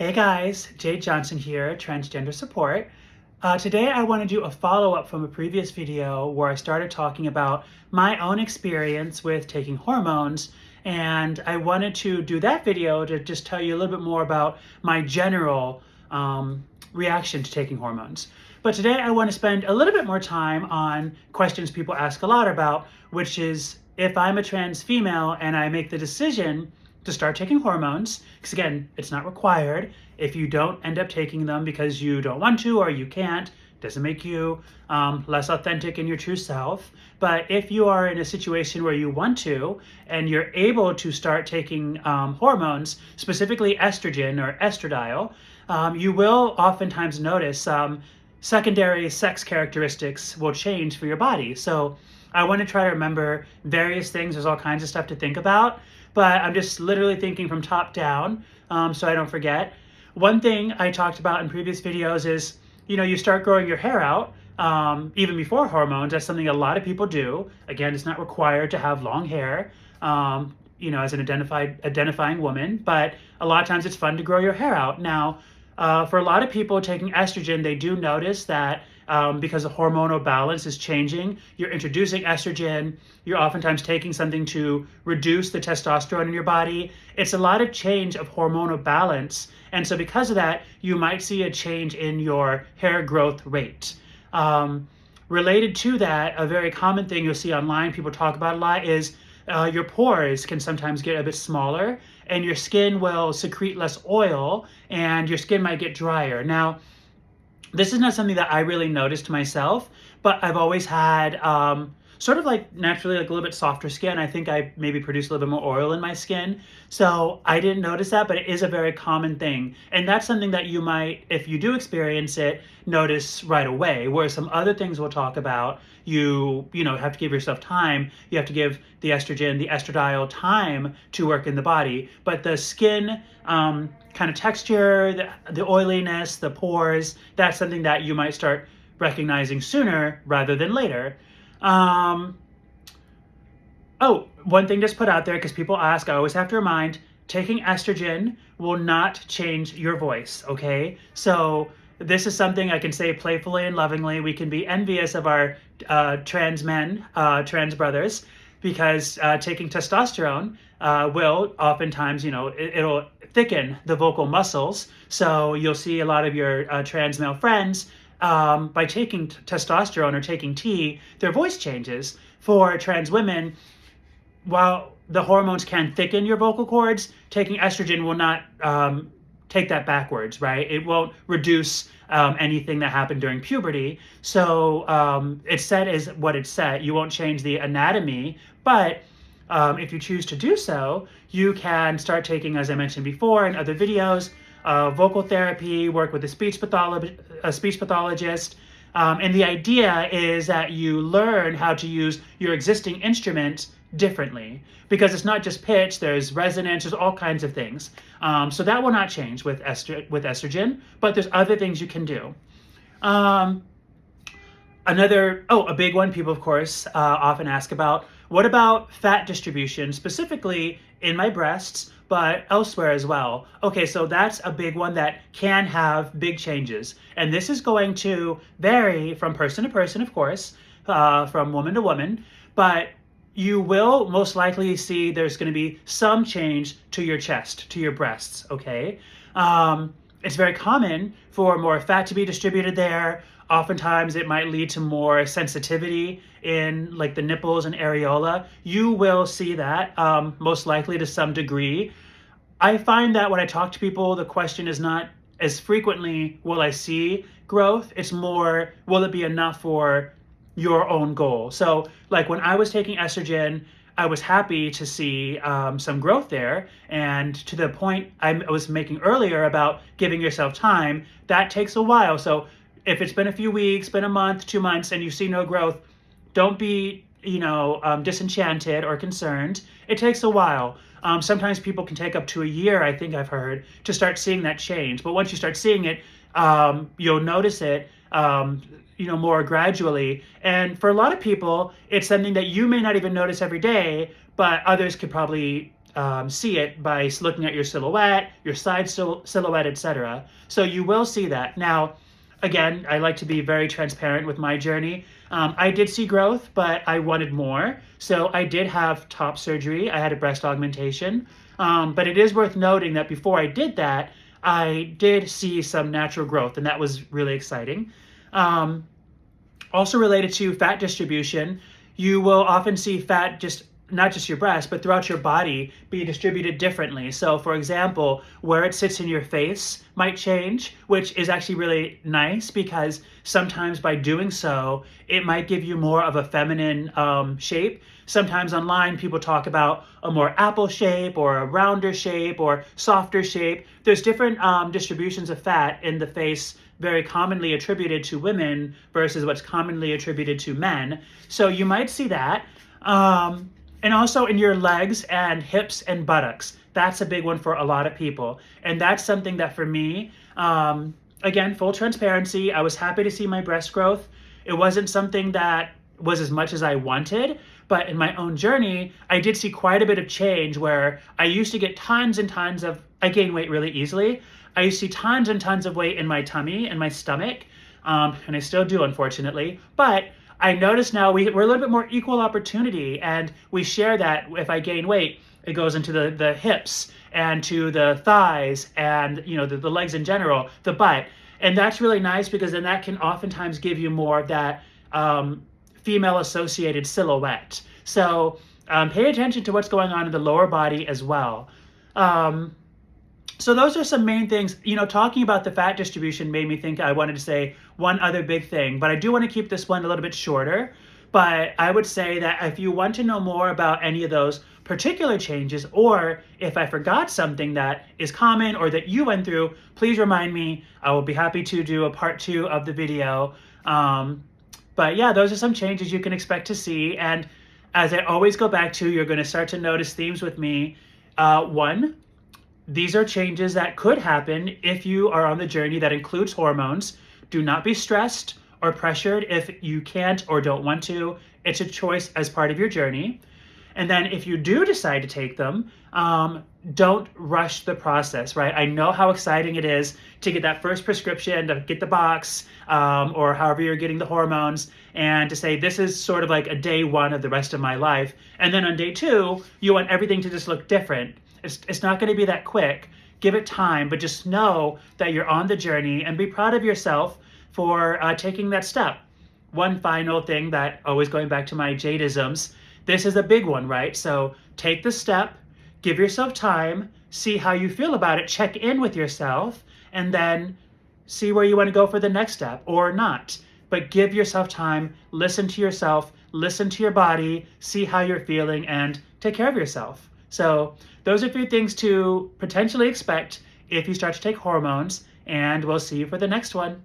Hey guys, Jade Johnson here, Transgender Support. Today I want to do a follow-up from a previous video where I started talking about my own experience with taking hormones, and I wanted to do that video to just tell you a little bit more about my general reaction to taking hormones. But today I want to spend a little bit more time on questions people ask a lot about, which is if I'm a trans female and I make the decision to start taking hormones, because again, it's not required. If you don't end up taking them because you don't want to or you can't, it doesn't make you less authentic in your true self. But if you are in a situation where you want to and you're able to start taking hormones, specifically estrogen or estradiol, you will oftentimes notice secondary sex characteristics will change for your body. So I want to try to remember various things. There's all kinds of stuff to think about, but I'm just literally thinking from top down so I don't forget. One thing I talked about in previous videos is, you start growing your hair out even before hormones. That's something a lot of people do. Again, it's not required to have long hair, as an identifying woman, but a lot of times it's fun to grow your hair out. Now, for a lot of people taking estrogen, they do notice that because the hormonal balance is changing, you're introducing estrogen, you're oftentimes taking something to reduce the testosterone in your body. It's a lot of change of hormonal balance. And so because of that, you might see a change in your hair growth rate. Related to that, a very common thing you'll see online, people talk about a lot, is your pores can sometimes get a bit smaller and your skin will secrete less oil and your skin might get drier. Now, this is not something that I really noticed myself, but I've always had sort of like naturally like a little bit softer skin. I think I maybe produce a little bit more oil in my skin. So I didn't notice that, but it is a very common thing. And that's something that you might, if you do experience it, notice right away. Whereas some other things we'll talk about, you have to give yourself time. You have to give the estrogen, the estradiol time to work in the body. But the skin kind of texture, the oiliness, the pores, that's something that you might start recognizing sooner rather than later. One thing just put out there, because people ask, I always have to remind, taking estrogen will not change your voice, okay? So this is something I can say playfully and lovingly. We can be envious of our trans men, trans brothers, because taking testosterone will oftentimes, it'll thicken the vocal muscles. So you'll see a lot of your trans male friends, by taking testosterone or taking T, their voice changes. For trans women, while the hormones can thicken your vocal cords, taking estrogen will not take that backwards, right? It won't reduce anything that happened during puberty. So it's set as what it's set. You won't change the anatomy, but if you choose to do so, you can start taking, as I mentioned before in other videos, vocal therapy, work with a speech pathologist. And the idea is that you learn how to use your existing instrument differently, because it's not just pitch, there's resonance, there's all kinds of things. So that will not change with estrogen, but there's other things you can do. A big one people, of course, often ask about, what about fat distribution, specifically in my breasts, but elsewhere as well? Okay, so that's a big one that can have big changes. And this is going to vary from person to person, of course, from woman to woman, but you will most likely see there's going to be some change to your chest, to your breasts, okay? It's very common for more fat to be distributed there. Oftentimes it might lead to more sensitivity in like the nipples and areola. You will see that most likely to some degree. I find that when I talk to people, the question is not as frequently, will I see growth? It's more, will it be enough for your own goal? So like when I was taking estrogen, I was happy to see some growth there. And to the point I was making earlier about giving yourself time, that takes a while. So if it's been a few weeks, been a month, 2 months, and you see no growth, don't be, disenchanted or concerned. It takes a while. Sometimes people can take up to a year, I think I've heard, to start seeing that change. But once you start seeing it, you'll notice it, more gradually. And for a lot of people, it's something that you may not even notice every day, but others could probably see it by looking at your silhouette, your side silhouette, etc. So you will see that. Now, again, I like to be very transparent with my journey. I did see growth, but I wanted more. So I did have top surgery. I had a breast augmentation. But it is worth noting that before I did that, I did see some natural growth, and that was really exciting. Also related to fat distribution, you will often see fat just not just your breast, but throughout your body be distributed differently. So for example, where it sits in your face might change, which is actually really nice because sometimes by doing so, it might give you more of a feminine shape. Sometimes online people talk about a more apple shape or a rounder shape or softer shape. There's different distributions of fat in the face, very commonly attributed to women versus what's commonly attributed to men. So you might see that. And also in your legs and hips and buttocks. That's a big one for a lot of people. And that's something that for me, again, full transparency, I was happy to see my breast growth. It wasn't something that was as much as I wanted, but in my own journey, I did see quite a bit of change where I used to get tons and tons of, I gain weight really easily. I used to see tons and tons of weight in my tummy and my stomach, and I still do, unfortunately. But I notice now we're a little bit more equal opportunity, and we share that. If I gain weight, it goes into the hips and to the thighs and the legs in general, the butt. And that's really nice because then that can oftentimes give you more of that female associated silhouette. So pay attention to what's going on in the lower body as well. So those are some main things. Talking about the fat distribution made me think I wanted to say one other big thing, but I do want to keep this one a little bit shorter. But I would say that if you want to know more about any of those particular changes, or if I forgot something that is common or that you went through, please remind me. I will be happy to do a part 2 of the video. But yeah, those are some changes you can expect to see. And as I always go back to, you're going to start to notice themes with me. One, these are changes that could happen if you are on the journey that includes hormones. Do not be stressed or pressured if you can't or don't want to. It's a choice as part of your journey. And then if you do decide to take them, don't rush the process, right? I know how exciting it is to get that first prescription, to get the box, or however you're getting the hormones, and to say, this is sort of like a day one of the rest of my life. And then on day 2, you want everything to just look different. It's not going to be that quick. Give it time, but just know that you're on the journey and be proud of yourself for taking that step. One final thing that, always going back to my Jadeisms, this is a big one, right? So take the step, give yourself time, see how you feel about it, check in with yourself, and then see where you want to go for the next step or not. But give yourself time, listen to yourself, listen to your body, see how you're feeling, and take care of yourself. So those are a few things to potentially expect if you start to take hormones, and we'll see you for the next one.